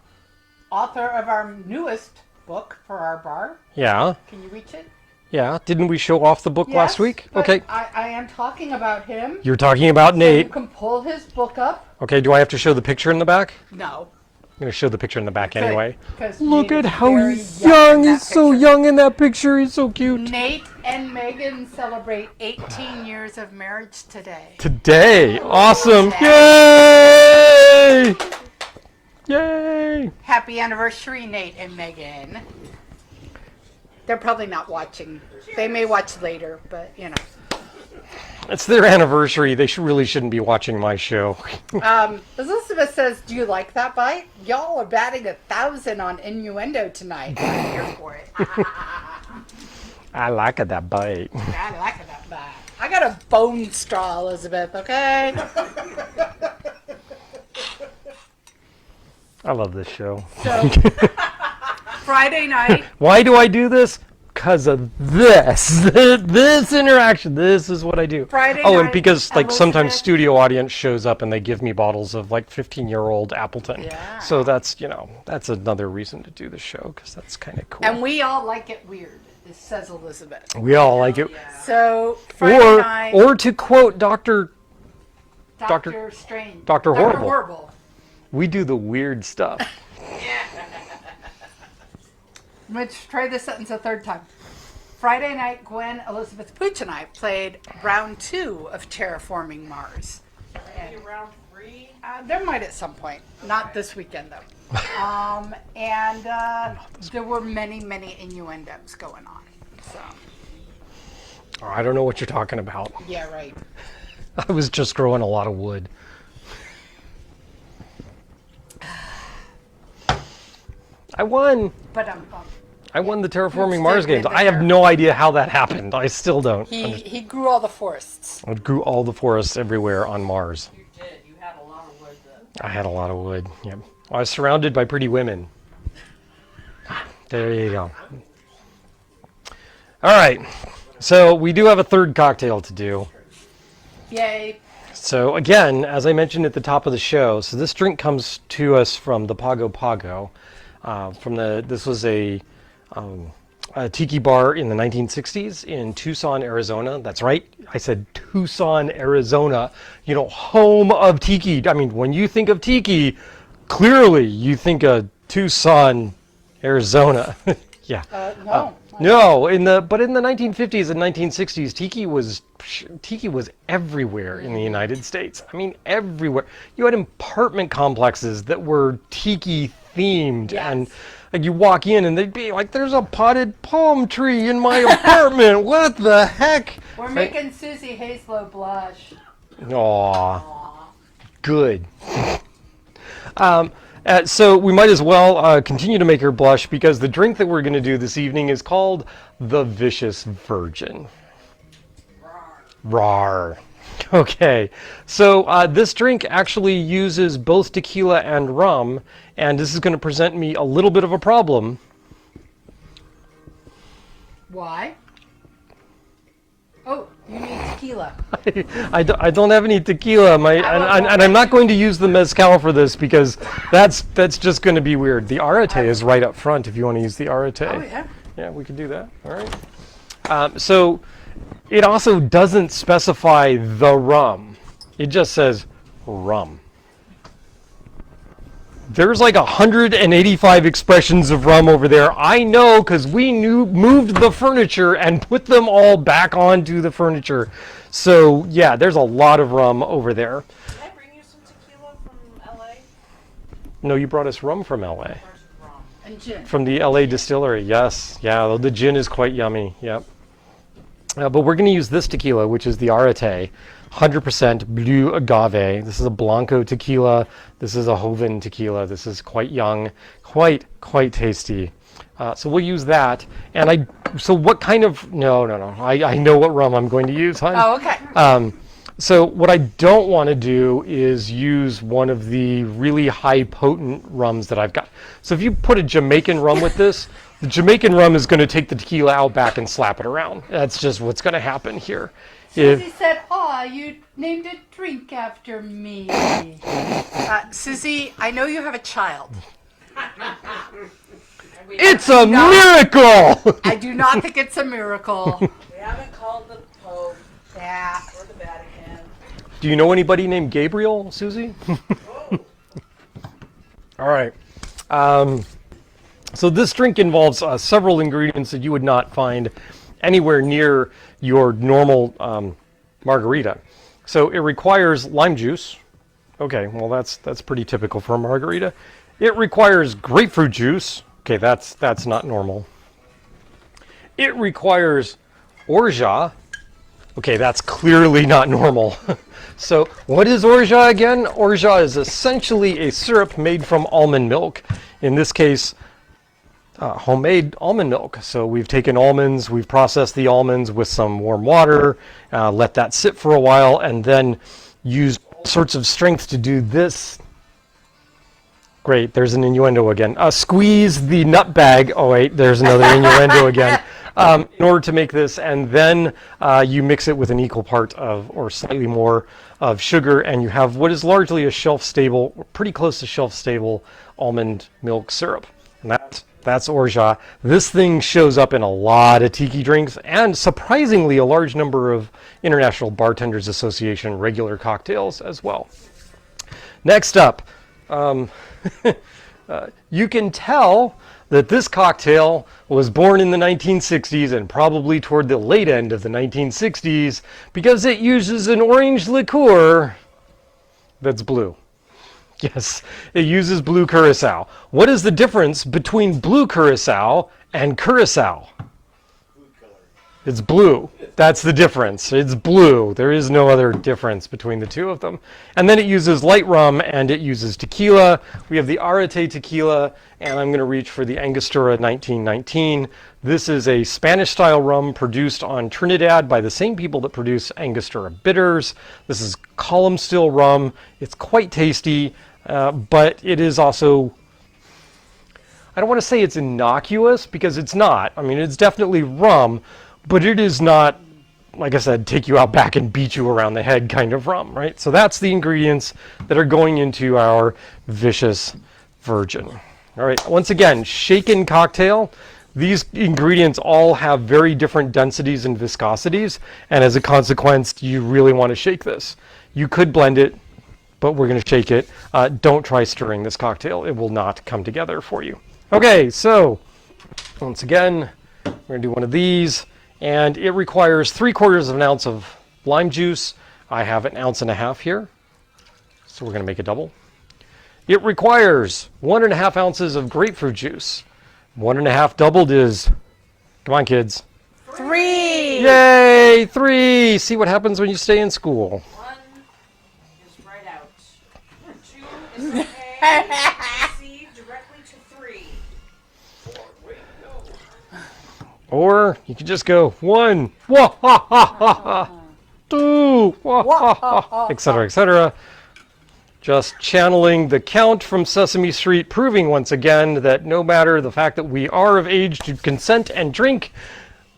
author of our newest book for our bar. Yeah. Can you reach it? Yeah. Didn't we show off the book last Yes, week? but Okay. I am talking about him. You're talking about So Nate. you can pull his book up. Okay, do I have to show the picture in the back? No. I'm going to show the picture in the back anyway. Because Look Nate at is how very young. in that He's so picture. young in that picture. He's so cute. Nate and Megan celebrate 18 years of marriage today. Today. Awesome. Yeah. Yay! Yay! Happy anniversary, Nate and Megan. They're probably not watching. They may watch later, but It's their anniversary. They really shouldn't be watching my show. Elizabeth says, "Do you like that bite? Y'all are batting 1,000 on innuendo tonight. I'm here for it. I like it, that bite. I like that bite. I got a bone straw, Elizabeth. Okay." I love this show. So Friday night. Why do I do this? Because of this. This interaction. This is what I do. Friday Oh, and night, because sometimes Elizabeth- studio audience shows up and they give me bottles of 15-year-old Appleton. Yeah. So that's another reason to do the show, because that's kind of cool. And we all like it weird, says Elizabeth. We all like it. So Friday night, Or to quote Dr. Doctor Strange, Dr. Horrible. Horrible. We do the weird stuff. Let's try this sentence a third time. Friday night, Gwen, Elizabeth Pooch, and I played round 2 of Terraforming Mars. Maybe round 3. There might at some point. Not this weekend, though. And there were many, many innuendos going on. So, Oh, I don't know what you're talking about. yeah, right. I was just growing a lot of wood. I won. But I won the Terraforming Who Mars stood in games. the I have dirt? no idea how that happened. I still don't. he grew all the forests. I grew all the forests everywhere on Mars. You did. You had a lot of wood then. I had a lot of wood. Yep. I was surrounded by pretty women. There you go. All right. So we do have a third cocktail to do. Yay. So again, as I mentioned at the top of the show, so this drink comes to us from the Pago Pago. This was a tiki bar in the 1960s in Tucson, Arizona. That's right. I said Tucson, Arizona. You know, home of tiki. I mean, when you think of tiki, clearly you think of Tucson, Arizona. Yeah. No. No, but in the 1950s and 1960s, tiki was everywhere in the United States. I mean, everywhere. You had apartment complexes that were tiki themed, Yes. and like you walk in and they'd be like, "There's a potted palm tree in my apartment. What the heck?" We're making Susie Haslow blush. Aw, good. So we might as well continue to make her blush because the drink that we're going to do this evening is called the Vicious Virgin. Rawr. Okay, so this drink actually uses both tequila and rum, and this is going to present me a little bit of a problem. Why? Oh, you need tequila. I don't have any tequila, and I'm not going to use the mezcal for this because that's just going to be weird. The arate is right up front if you want to use the arate. Oh, yeah. Yeah, we could do that. All right. So it also doesn't specify the rum. It just says rum. There's like 185 expressions of rum over there. I know because we moved the furniture and put them all back onto the furniture. So yeah, there's a lot of rum over there. Did I bring you some tequila from LA? No, you brought us rum from LA. Where's rum? And gin. From the LA distillery, yes. Yeah, the gin is quite yummy. Yep. But we're going to use this tequila, which is the Arate, 100% blue agave. This is a Blanco tequila. This is a Joven tequila. This is quite young, quite tasty. So we'll use that. And so what kind of, no. I know what rum I'm going to use, hon. Oh, okay. So what I don't want to do is use one of the really high potent rums that I've got. So if you put a Jamaican rum with this, the Jamaican rum is going to take the tequila out back and slap it around. That's just what's going to happen here. Susie said, "Aw, you named a drink after me." Susie, I know you have a child. It's a miracle! I do not think it's a miracle. We haven't called the Pope Yeah. or the Vatican. Do you know anybody named Gabriel, Susie? All right. So this drink involves several ingredients that you would not find anywhere near your normal margarita. So it requires lime juice. Okay, well that's pretty typical for a margarita. It requires grapefruit juice. Okay, that's not normal. It requires orgeat. Okay, that's clearly not normal. So what is orgeat again? Orgeat is essentially a syrup made from almond milk. In this case, homemade almond milk. So we've taken almonds, we've processed the almonds with some warm water, let that sit for a while, and then used all sorts of strength to do this. Great, there's an innuendo again. Squeeze the nut bag. Oh wait, there's another innuendo again. In order to make this, and then you mix it with an equal part of, or slightly more, of sugar, and you have what is largely a shelf-stable, pretty close to shelf-stable almond milk syrup. And that's orgeat. This thing shows up in a lot of tiki drinks, and surprisingly a large number of International Bartenders Association regular cocktails as well. Next up, you can tell that this cocktail was born in the 1960s and probably toward the late end of the 1960s because it uses an orange liqueur that's blue. Yes, it uses blue curacao. What is the difference between blue curacao and curacao? It's blue. That's the difference. It's blue. There is no other difference between the two of them. And then it uses light rum and it uses tequila. We have the Arate tequila, and I'm going to reach for the Angostura 1919. This is a Spanish-style rum produced on Trinidad by the same people that produce Angostura bitters. This is column still rum. It's quite tasty, but it is also, I don't want to say it's innocuous because it's not. I mean, it's definitely rum, but it is not, like I said, take you out back and beat you around the head kind of rum, right? So that's the ingredients that are going into our Vicious Virgin. All right, once again, shaken cocktail. These ingredients all have very different densities and viscosities, and as a consequence, you really want to shake this. You could blend it, but we're going to shake it. Don't try stirring this cocktail. It will not come together for you. Okay, so once again, we're going to do one of these. And it requires 3/4 of an ounce of lime juice. I have 1.5 ounces here, so we're going to make a double. It requires 1.5 ounces of grapefruit juice. 1.5 doubled is, come on kids. 3. Yay, 3. See what happens when you stay in school. 1 is right out. 2 is okay. Proceed directly to 3. Or you could just go 1, wah, ha, ha, ha, ha. 2, wah, ha, ha, etc., etc. Just channeling the Count from Sesame Street, proving once again that no matter the fact that we are of age to consent and drink,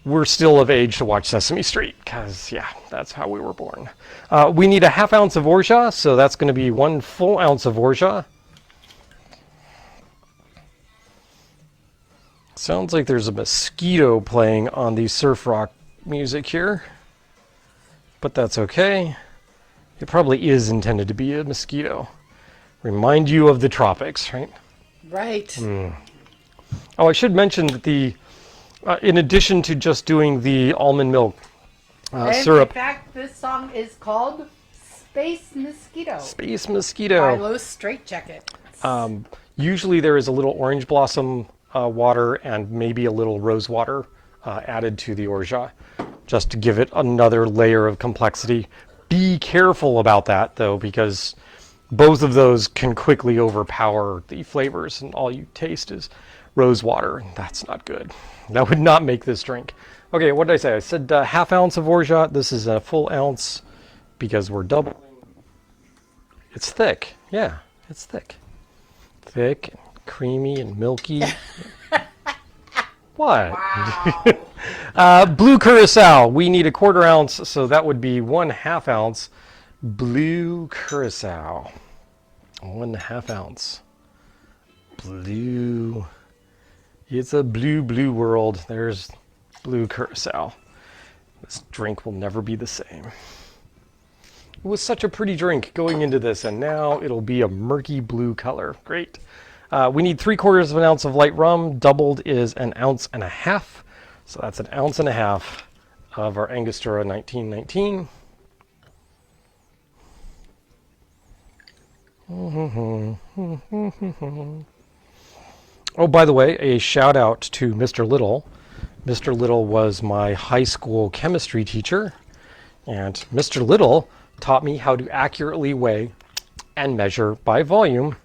we're still of age to watch Sesame Street, because, yeah, that's how we were born. We need 1/2 ounce of orgeat, so that's going to be 1 full ounce of orgeat. Sounds like there's a mosquito playing on the surf rock music here, but that's okay. It probably is intended to be a mosquito. Remind you of the tropics, right? Right. Oh, I should mention that in addition to just doing the almond milk And syrup, in fact, this song is called Space Mosquito Space by Mosquito. Los Straitjacket. Usually there is a little orange blossom water and maybe a little rose water added to the orgeat, just to give it another layer of complexity. Be careful about that, though, because both of those can quickly overpower the flavors, and all you taste is rose water, and that's not good. That would not make this drink. Okay, what did I say? I said 1/2 ounce of orgeat. This is a full ounce because we're doubling. It's thick. Yeah, it's thick. Thick and creamy and milky. What? Wow. Blue curacao. We need 1/4 ounce, so that would be 1/2 ounce. Blue curacao. 1/2 ounce. Blue. It's a blue world. There's blue curacao. This drink will never be the same. It was such a pretty drink going into this, and now it'll be a murky blue color. Great. We need 3/4 of an ounce of light rum. Doubled is 1.5 ounces. So that's 1.5 ounces of our Angostura 1919. Oh, by the way, a shout out to Mr. Little. Mr. Little was my high school chemistry teacher, and Mr. Little taught me how to accurately weigh and measure by volume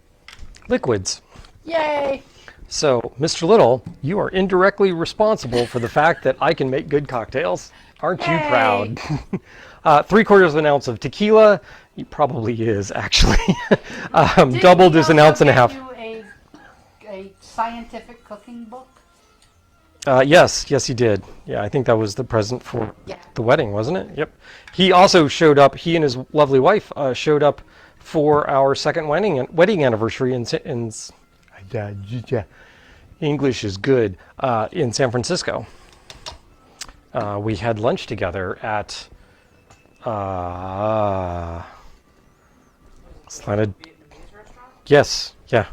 liquids. Yay! So, Mr. Little, you are indirectly responsible for the fact that I can make good cocktails. Aren't you Yay. proud? 3/4 of an ounce of tequila. He probably is, actually. Doubled is 1.5 ounces. Did you a scientific cooking book? Yes, he did. Yeah, I think that was the present for Yeah. the wedding, wasn't it? Yep. He also showed up, he and his lovely wife showed up for our second wedding anniversary in English is good, in San Francisco. We had lunch together at Slanted. Vietnamese restaurant? Yes, yeah.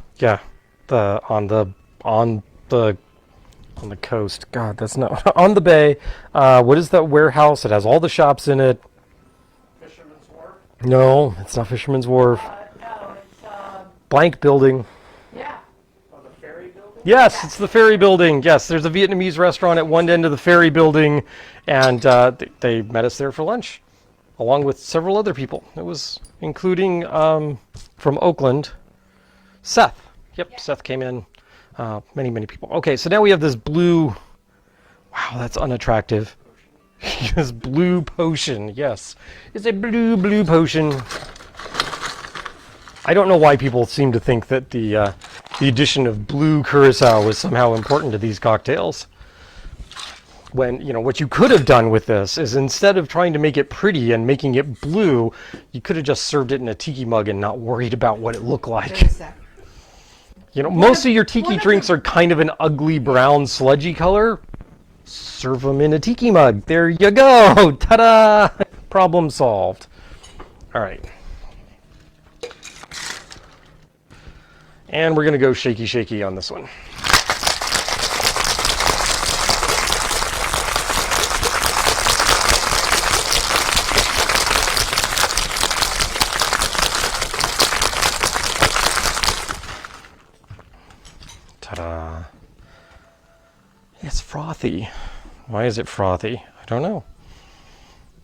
On the coast. God, that's not on the bay. What is that warehouse? It has all the shops in it. Fisherman's Wharf. No, it's not Fisherman's Wharf. No, it's Blank building. yeah. Oh, the ferry building? Yes, it's the ferry building. Yes, there's a Vietnamese restaurant at one end of the ferry building, and they met us there for lunch, along with several other people. It was including from Oakland, Seth. Yep, Seth came in. Many people. Okay, so now we have this blue. Wow, that's unattractive. This blue potion. Yes, it's a blue potion. I don't know why people seem to think that the addition of blue curacao was somehow important to these cocktails. When, what you could have done with this is instead of trying to make it pretty and making it blue, you could have just served it in a tiki mug and not worried about what it looked like. There's that. Most of your tiki drinks are kind of an ugly brown sludgy color. Serve them in a tiki mug. There you go. Ta-da! Problem solved. All right. And we're going to go shaky on this one. Ta-da. It's frothy. Why is it frothy? I don't know.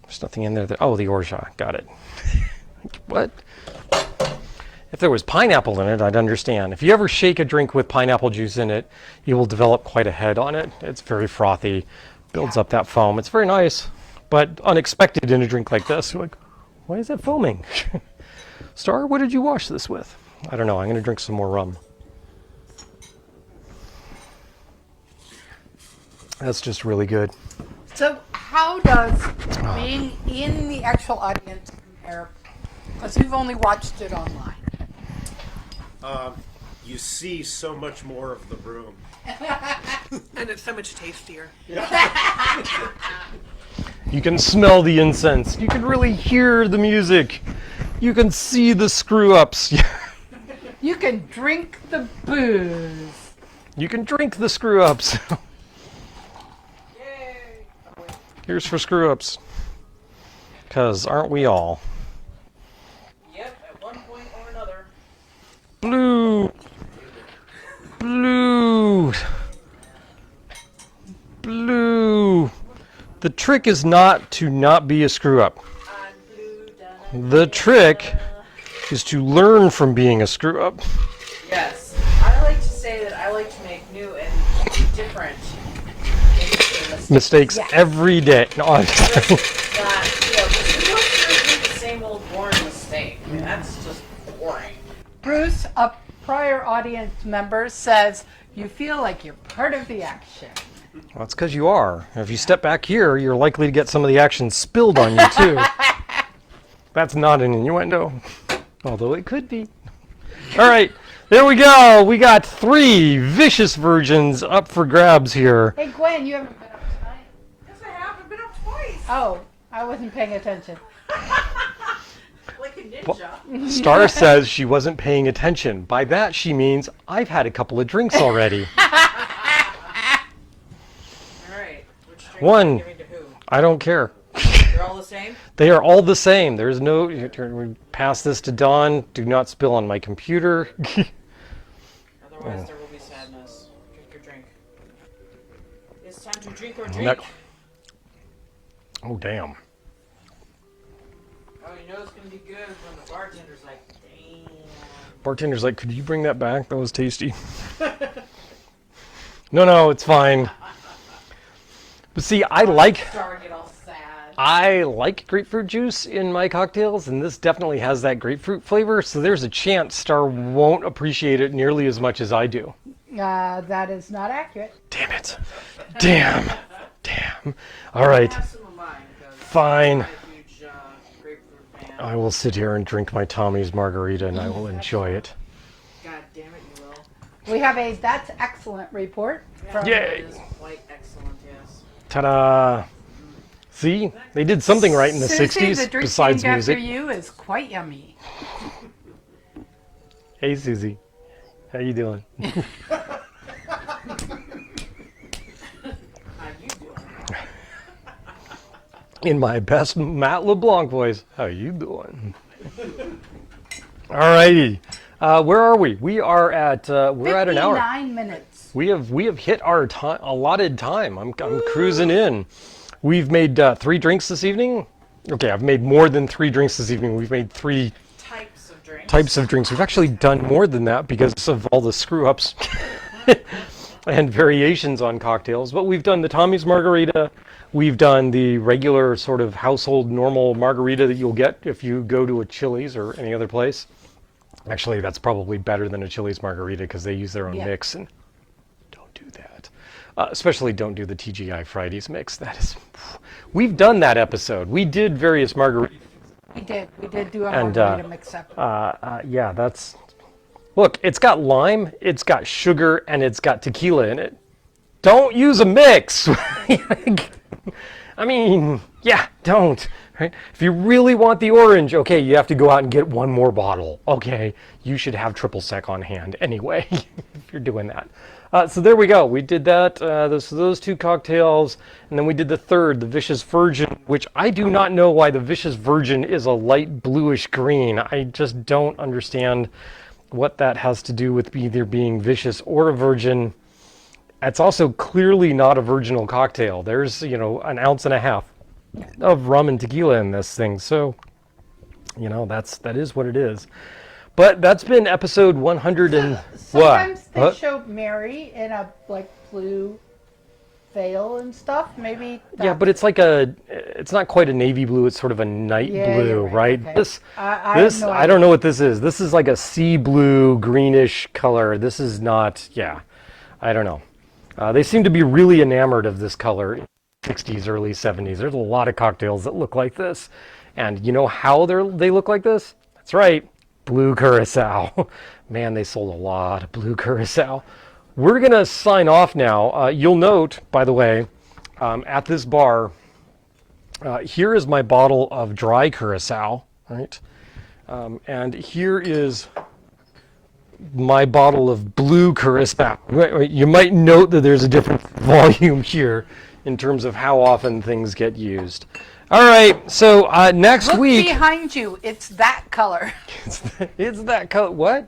There's nothing in there that... Oh, the orgeat. Got it. What? If there was pineapple in it, I'd understand. If you ever shake a drink with pineapple juice in it, you will develop quite a head on it. It's very frothy, builds up that foam. It's very nice, but unexpected in a drink like this. You're like, why is that foaming? Star, what did you wash this with? I don't know. I'm going to drink some more rum. That's just really good. So how does being in the actual audience compare? Because you've only watched it online. You see so much more of the room. And it's so much tastier. You can smell the incense. You can really hear the music. You can see the screw-ups. You can drink the booze. You can drink the screw-ups. Yay! Here's for screw-ups. Because aren't we all? Yep, at one point or another. Blue. Blue. Blue. The trick is not to not be a screw-up. I'm blue, done. The trick is to learn from being a screw-up. Yes. I like to say that I like to make new and different Mistakes Yeah. every day. No, I'm Just sorry. that, you don't just do the same old boring mistake. I mean, that's just boring. Bruce, a prior audience member, says you feel like you're part of the action. Well, that's because you are. If you step back here, you're likely to get some of the action spilled on you, too. That's not an innuendo, although it could be. All right, there we go. We got 3 vicious virgins up for grabs here. Hey, Gwen, you haven't been up tonight? Yes, I have. I've been up twice. Oh, I wasn't paying attention. Like a ninja. Star says she wasn't paying attention. By that, she means I've had a couple of drinks already. All right. Which drink One. are you giving to who? I don't care. They're all the same? They are all the same. There's no... We pass this to Dawn. Do not spill on my computer. Otherwise, there will be sadness. Drink your drink. It's time to drink or drink. Next. Oh, damn. Oh, you know it's going to be good when the bartender's like, damn. Bartender's like, could you bring that back? That was tasty. No, it's fine. But see, I like grapefruit juice in my cocktails, and this definitely has that grapefruit flavor, so there's a chance Star won't appreciate it nearly as much as I do. That is not accurate. Damn it. Damn. All right. Have some of mine, 'cause Fine. I'm not a huge grapefruit fan. I will sit here and drink my Tommy's margarita, and I will enjoy it. God damn it, you will. We have a That's Excellent report. From Yay. It is quite excellent, yes. Ta-da. See? They did something right in the Susie, 60s the drink besides named music. after you is quite yummy. Hey, Susie. How you doing? How you doing? In my best Matt LeBlanc voice. How you doing? All righty. Where are we? We are at we're at an hour. 59 minutes. We have hit our allotted time. I'm cruising in. We've made 3 drinks this evening. Okay, I've made more than 3 drinks this evening. We've made 3 Types of drinks. types of drinks. We've actually done more than that because of all the screw ups and variations on cocktails. But we've done the Tommy's Margarita. We've done the regular sort of household normal margarita that you'll get if you go to a Chili's or any other place. Actually, that's probably better than a Chili's Margarita because they use their own mix. And don't do that. Especially don't do the TGI Fridays mix. That is, we've done that episode. We did various margaritas. We did do a margarita mix-up. Yeah, that's... Look, it's got lime, it's got sugar, and it's got tequila in it. Don't use a mix! I mean, yeah, don't. Right? If you really want the orange, okay, you have to go out and get 1 more bottle. Okay, you should have triple sec on hand anyway, if you're doing that. So there we go. We did that, those 2 cocktails, and then we did the third, the Vicious Virgin, which I do not know why the Vicious Virgin is a light bluish green. I just don't understand what that has to do with either being vicious or a virgin. It's also clearly not a virginal cocktail. There's, 1.5 ounces of rum and tequila in this thing. So, that is what it is. But that's been episode 100 and Sometimes they what? show Mary in a blue veil and stuff. Maybe. Yeah, but it's like it's not quite a navy blue. It's sort of a night blue, you're right? Okay. This, I have no I don't know what this is. This is like a sea blue, greenish color. This is not. Yeah, I don't know. They seem to be really enamored of this color. 60s, early 70s. There's a lot of cocktails that look like this, and you know how they look like this? That's right. Blue Curacao. Man, they sold a lot of blue Curacao. We're going to sign off now. You'll note, by the way, at this bar, here is my bottle of dry Curacao, right? And here is my bottle of blue Curacao. You might note that there's a different volume here in terms of how often things get used. All right, so next Look week... behind you. It's that color. It's that color. What?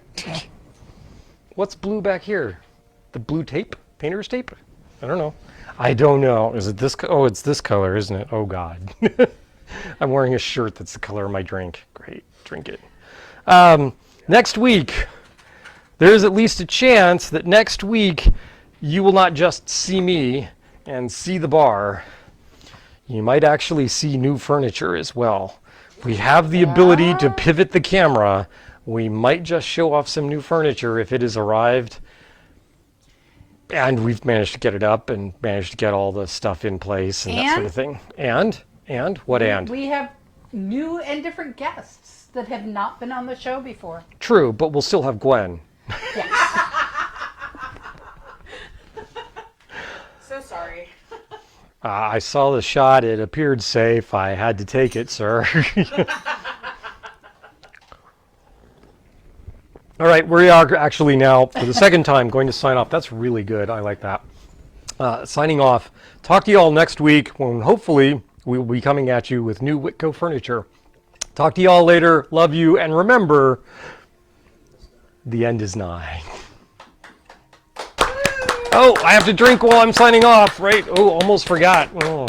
What's blue back here? The blue tape? Painter's tape? I don't know. I don't know. Is it this? Oh, it's this color, isn't it? Oh, God. I'm wearing a shirt that's the color of my drink. Great. Drink it. Next week, there's at least a chance that next week you will not just see me and see the bar. You might actually see new furniture as well. We have the ability to pivot the camera. We might just show off some new furniture if it has arrived. And we've managed to get it up and managed to get all the stuff in place and that sort of thing. And? What and? We have new and different guests that have not been on the show before. True, but we'll still have Gwen. Yes. So sorry. I saw the shot. It appeared safe. I had to take it, sir. All right, we are actually now, for the second time, going to sign off. That's really good. I like that. Signing off. Talk to you all next week when hopefully we will be coming at you with new Whitco furniture. Talk to you all later. Love you. And remember, the end is nigh. Oh, I have to drink while I'm signing off, right? Oh, almost forgot. Oh.